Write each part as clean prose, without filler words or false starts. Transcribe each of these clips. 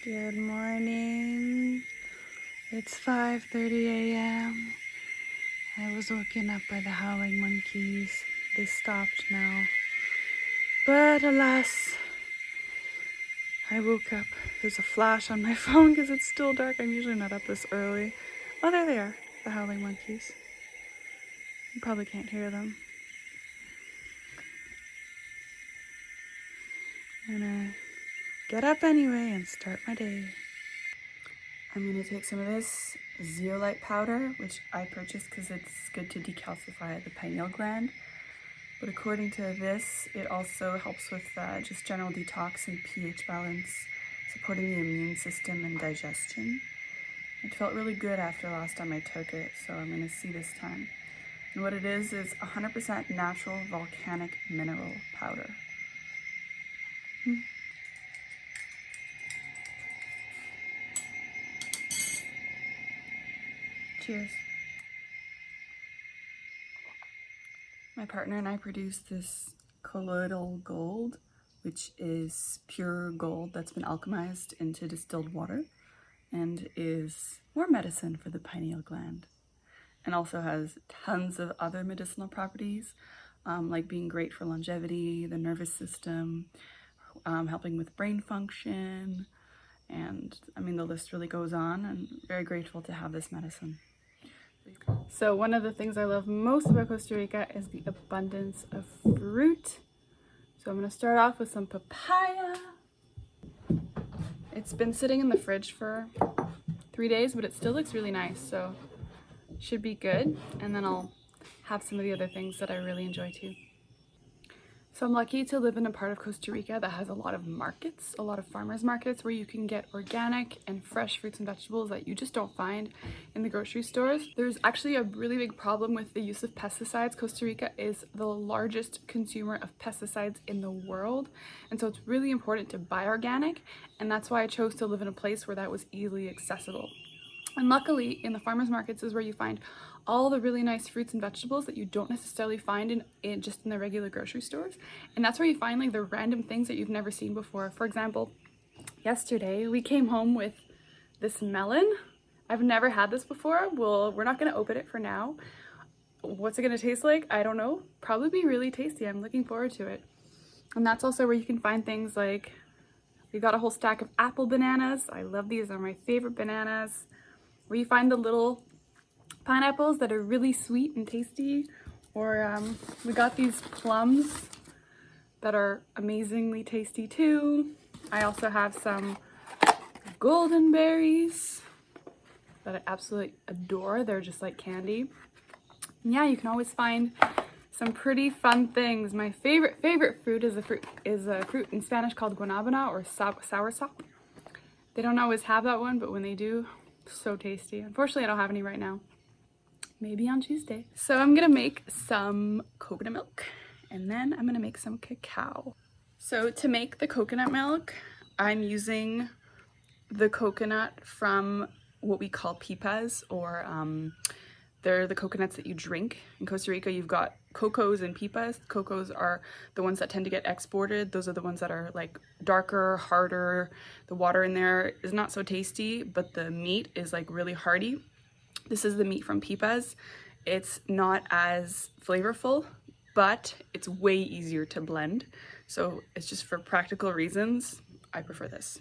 Good morning. It's 5:30 a.m. I was woken up by the howling monkeys. They stopped now. But alas, I woke up. There's a flash on my phone because it's still dark. I'm usually not up this early. Oh, there they are, the howling monkeys. You probably can't hear them. I'm gonna get up anyway and start my day. I'm gonna take some of this zeolite powder, which I purchased because it's good to decalcify the pineal gland. But according to this, it also helps with just general detox and pH balance, supporting the immune system and digestion. It felt really good after last time I took it, so I'm gonna see this time. And what it is 100% natural volcanic mineral powder. Cheers. My partner and I produced this colloidal gold, which is pure gold that's been alchemized into distilled water and is more medicine for the pineal gland, and also has tons of other medicinal properties, like being great for longevity, the nervous system, helping with brain function, and I mean the list really goes on. I'm very grateful to have this medicine. So one of the things I love most about Costa Rica is the abundance of fruit. So I'm going to start off with some papaya. It's been sitting in the fridge for 3 days, but it still looks really nice, so should be good. And then I'll have some of the other things that I really enjoy too. So I'm lucky to live in a part of Costa Rica that has a lot of markets, a lot of farmers markets where you can get organic and fresh fruits and vegetables that you just don't find in the grocery stores. There's actually a really big problem with the use of pesticides. Costa Rica is the largest consumer of pesticides in the world, and so it's really important to buy organic, and that's why I chose to live in a place where that was easily accessible. And luckily, in the farmers markets is where you find all the really nice fruits and vegetables that you don't necessarily find in just in the regular grocery stores. And that's where you find like the random things that you've never seen before. For example, yesterday we came home with this melon. I've never had this before. Well, we're not going to open it for now. What's it going to taste like? I don't know. Probably be really tasty. I'm looking forward to it. And that's also where you can find things like, we got a whole stack of apple bananas. I love these. They're my favorite bananas. Where you find the little pineapples that are really sweet and tasty, or we got these plums that are amazingly tasty too. I also have some golden berries that I absolutely adore. They're just like candy. And yeah, you can always find some pretty fun things. My favorite fruit is a fruit in Spanish called guanábana, or soursop. They don't always have that one, but when they do, so tasty. Unfortunately, I don't have any right now. Maybe on Tuesday. So I'm gonna make some coconut milk, and then I'm gonna make some cacao. So to make the coconut milk, I'm using the coconut from what we call pipas, or they're the coconuts that you drink. In Costa Rica, you've got cocos and pipas. Cocos are the ones that tend to get exported. Those are the ones that are like darker, harder. The water in there is not so tasty, but the meat is like really hearty. This is the meat from pipas. It's not as flavorful, but it's way easier to blend. So it's just for practical reasons, I prefer this.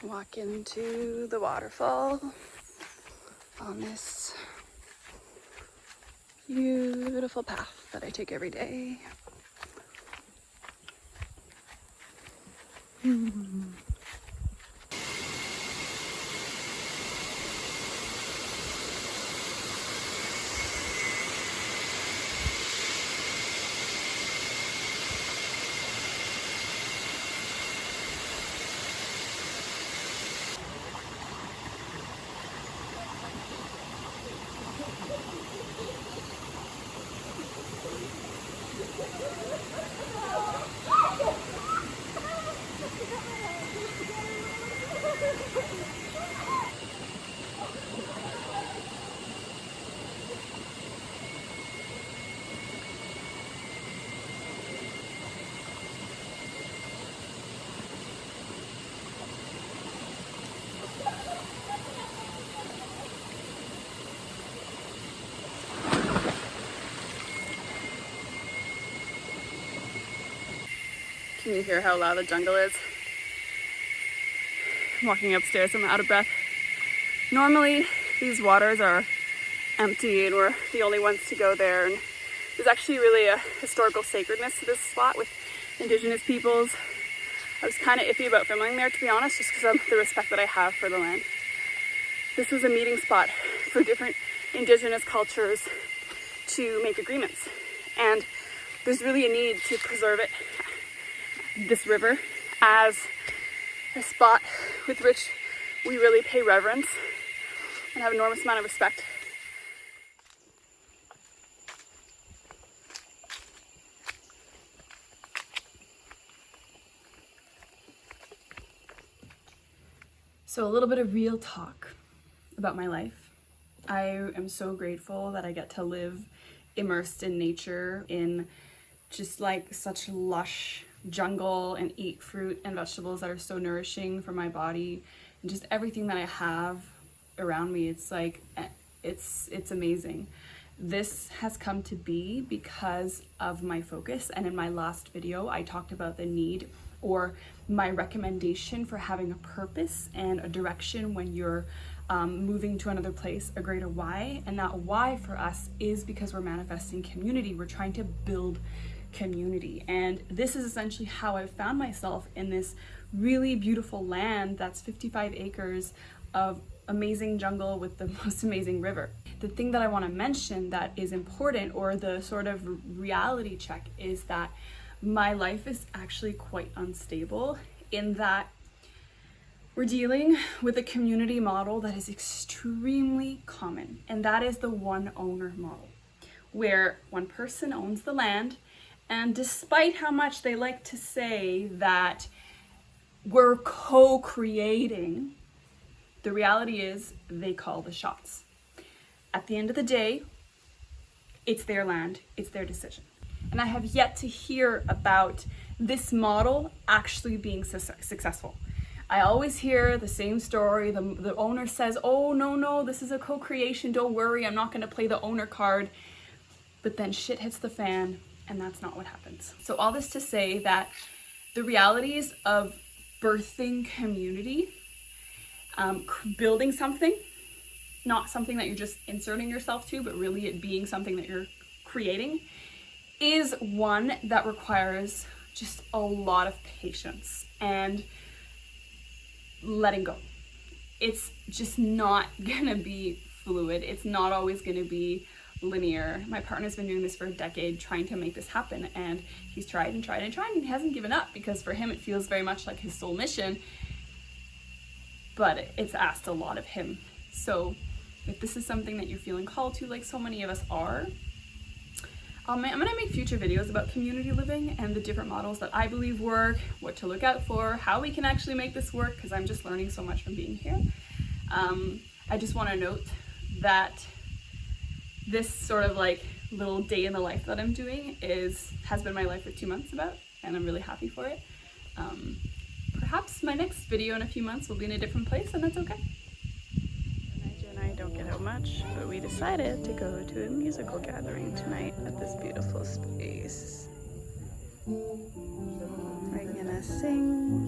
Walk into the waterfall on this beautiful path that I take every day. Can you hear how loud the jungle is? I'm walking upstairs, I'm out of breath. Normally, these waters are empty and we're the only ones to go there. And there's actually really a historical sacredness to this spot with indigenous peoples. I was kind of iffy about filming there, to be honest, just because of the respect that I have for the land. This was a meeting spot for different indigenous cultures to make agreements. And there's really a need to preserve it, this river, as a spot with which we really pay reverence and have an enormous amount of respect. So a little bit of real talk about my life. I am so grateful that I get to live immersed in nature, in just like such lush jungle, and eat fruit and vegetables that are so nourishing for my body, and just everything that I have around me. It's like, it's amazing. This has come to be because of my focus, and in my last video I talked about the need, or my recommendation for having a purpose and a direction when you're moving to another place, a greater why. And that why for us is because we're manifesting community. We're trying to build community, and this is essentially how I found myself in this really beautiful land that's 55 acres of amazing jungle with the most amazing river. The thing that I want to mention that is important, or the sort of reality check, is that my life is actually quite unstable, in that we're dealing with a community model that is extremely common, and that is the one owner model, where one person owns the land. And despite how much they like to say that we're co-creating, the reality is they call the shots. At the end of the day, it's their land, it's their decision. And I have yet to hear about this model actually being successful. I always hear the same story. The owner says, oh, no, this is a co-creation, don't worry, I'm not gonna play the owner card. But then shit hits the fan, and that's not what happens. So all this to say that the realities of birthing community, building something, not something that you're just inserting yourself to, but really it being something that you're creating, is one that requires just a lot of patience and letting go. It's just not gonna be fluid. It's not always gonna be linear. My partner's been doing this for a decade, trying to make this happen, and he's tried and tried and tried, and he hasn't given up, because for him it feels very much like his soul mission, but it's asked a lot of him. So if this is something that you're feeling called to, like so many of us are, I'm gonna make future videos about community living and the different models that I believe work, what to look out for, how we can actually make this work, because I'm just learning so much from being here. I just want to note that this sort of like little day in the life that I'm doing has been my life for 2 months about, and I'm really happy for it. Perhaps my next video in a few months will be in a different place, and that's okay. Nigel and I don't get out much, but we decided to go to a musical gathering tonight at this beautiful space. We're gonna sing